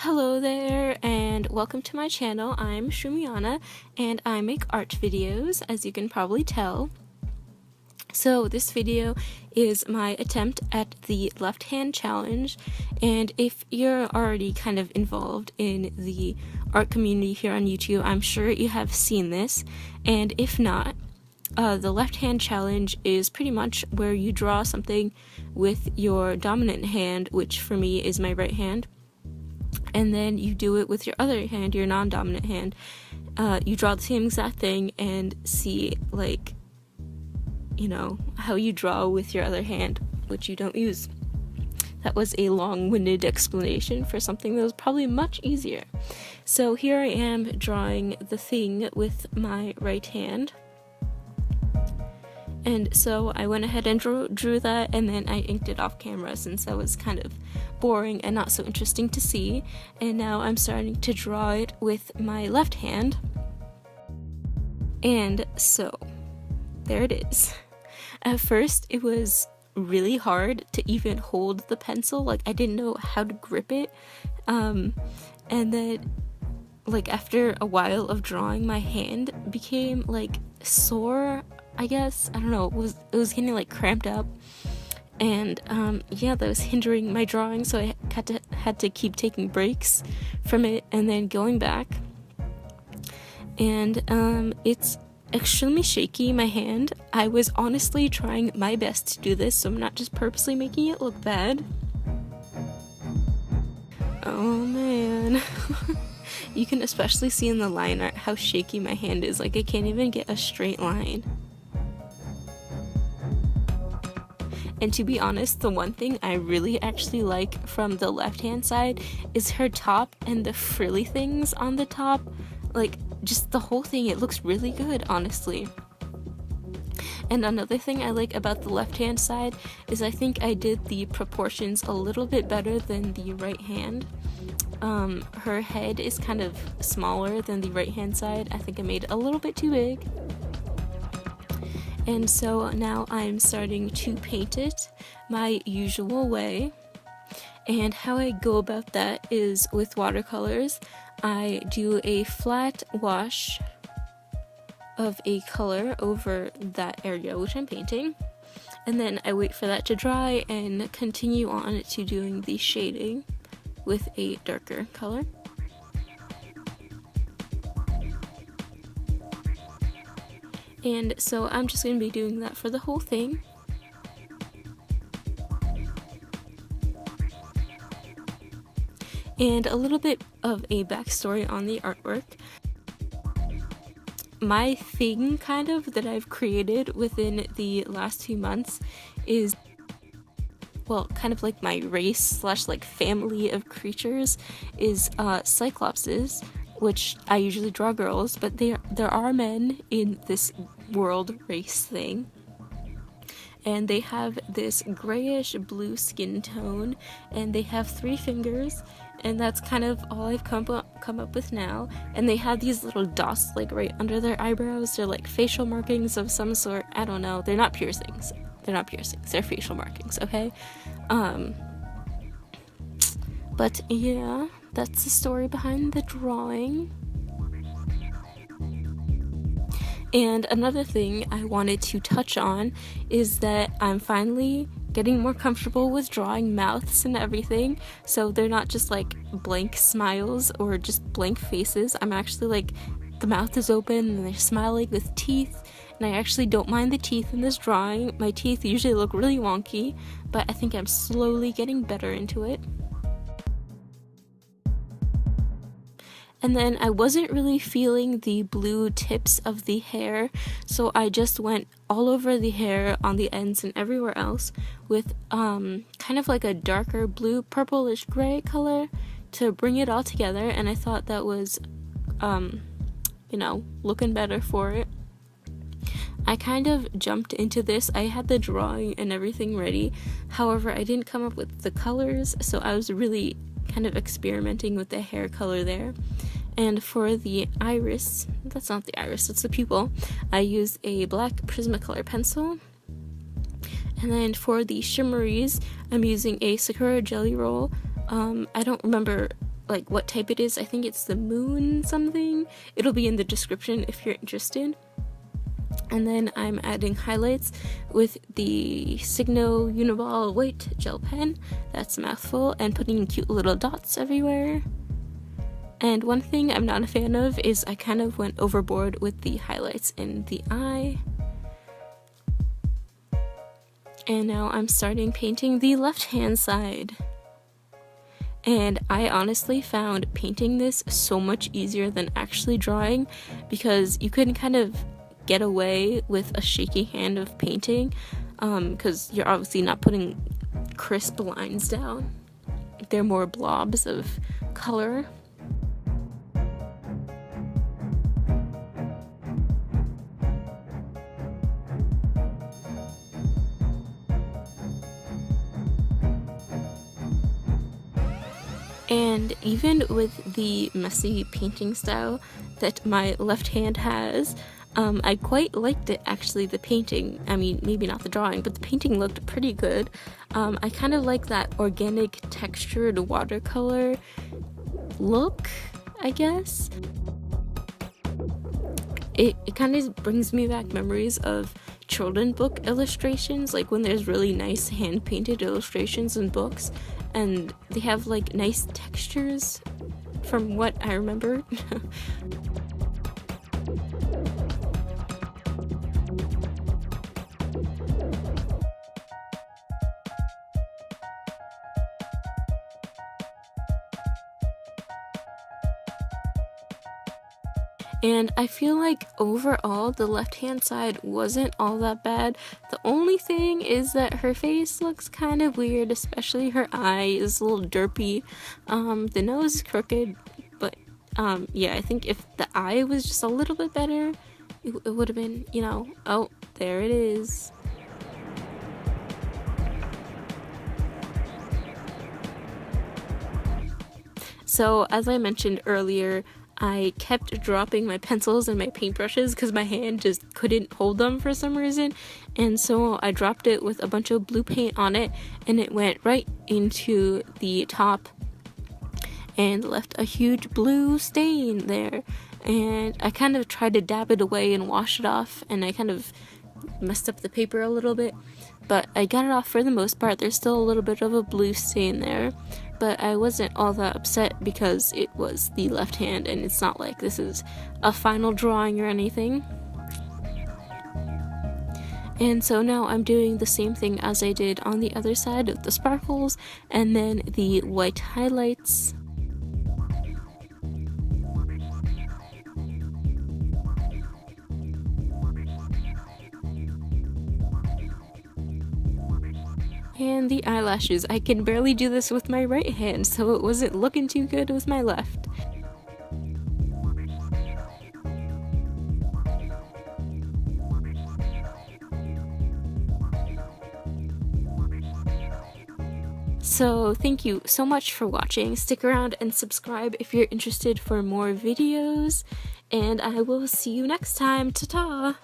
Hello there, and welcome to my channel. I'm Shumiana, and I make art videos, as you can probably tell. So this video is my attempt at the left hand challenge, and if you're already kind of involved in the art community here on YouTube, I'm sure you have seen this, and if not, the left hand challenge is pretty much where you draw something with your dominant hand, which for me is my right hand, and then you do it with your other hand, your non-dominant hand. You draw the same exact thing and see, like, you know, how you draw with your other hand, which you don't use. That was a long-winded explanation for something that was probably much easier. So here I am drawing the thing with my right hand. And so I went ahead and drew that, and then I inked it off camera since that was kind of boring and not so interesting to see. And now I'm starting to draw it with my left hand. And so, there it is. At first, it was really hard to even hold the pencil. Like, I didn't know how to grip it. And then, like, after a while of drawing, my hand became, like, sore, I guess. I don't know, it was getting like cramped up, and yeah, that was hindering my drawing, so I had to keep taking breaks from it and then going back. And it's extremely shaky, my hand. I was honestly trying my best to do this, so I'm not just purposely making it look bad. Oh man. You can especially see in the line art how shaky my hand is. Like, I can't even get a straight line. And to be honest, the one thing I really actually like from the left-hand side is her top and the frilly things on the top. Like, just the whole thing, it looks really good, honestly. And another thing I like about the left-hand side is I think I did the proportions a little bit better than the right hand. Her head is kind of smaller than the right-hand side. I think I made it a little bit too big. And so now I'm starting to paint it my usual way. And how I go about that is with watercolors. I do a flat wash of a color over that area which I'm painting. And then I wait for that to dry and continue on to doing the shading with a darker color. And so I'm just going to be doing that for the whole thing. And a little bit of a backstory on the artwork. My thing, kind of, that I've created within the last few months is, well, kind of like my race slash like family of creatures is cyclopses, which I usually draw girls, but there are men in this world race thing, and they have this grayish blue skin tone, and they have 3 fingers, and that's kind of all I've come up with now. And they have these little dots like right under their eyebrows. They're like facial markings of some sort. I don't know, they're not piercings, they're facial markings, okay? But yeah, that's the story behind the drawing. And another thing I wanted to touch on is that I'm finally getting more comfortable with drawing mouths and everything, so they're not just like blank smiles or just blank faces. I'm actually like, the mouth is open and they're smiling with teeth, and I actually don't mind the teeth in this drawing. My teeth usually look really wonky, but I think I'm slowly getting better into it. And then I wasn't really feeling the blue tips of the hair, so I just went all over the hair on the ends and everywhere else with kind of like a darker blue, purplish gray color to bring it all together, and I thought that was, you know, looking better for it. I kind of jumped into this. I had the drawing and everything ready, however I didn't come up with the colors, so I was really kind of experimenting with the hair color there. And for the iris, that's not the iris, that's the pupil, I used a black Prismacolor pencil. And then for the shimmeries, I'm using a Sakura jelly roll. I don't remember like what type it is. I think it's the moon something. It'll be in the description if you're interested. And then I'm adding highlights with the Signo Uniball white gel pen. That's a mouthful. And putting cute little dots everywhere. And one thing I'm not a fan of is I kind of went overboard with the highlights in the eye. And now I'm starting painting the left-hand side. And I honestly found painting this so much easier than actually drawing, because you can kind of get away with a shaky hand of painting, because you're obviously not putting crisp lines down. They're more blobs of color. And even with the messy painting style that my left hand has, I quite liked it actually, the painting. I mean, maybe not the drawing, but the painting looked pretty good. I kind of like that organic textured watercolor look, I guess. It kind of brings me back memories of children book illustrations, like when there's really nice hand-painted illustrations in books, and they have like nice textures from what I remember. And I feel like overall the left-hand side wasn't all that bad. The only thing is that her face looks kind of weird, especially her eye is a little derpy. The nose is crooked, but yeah, I think if the eye was just a little bit better, it would have been, you know, oh, there it is. So as I mentioned earlier, I kept dropping my pencils and my paintbrushes because my hand just couldn't hold them for some reason, and so I dropped it with a bunch of blue paint on it, and it went right into the top and left a huge blue stain there. And I kind of tried to dab it away and wash it off, and I kind of messed up the paper a little bit, but I got it off for the most part. There's still a little bit of a blue stain there, but I wasn't all that upset because it was the left hand and it's not like this is a final drawing or anything. And so now I'm doing the same thing as I did on the other side with the sparkles and then the white highlights. And the eyelashes. I can barely do this with my right hand, so it wasn't looking too good with my left. So thank you so much for watching. Stick around and subscribe if you're interested for more videos, and I will see you next time. Ta-ta!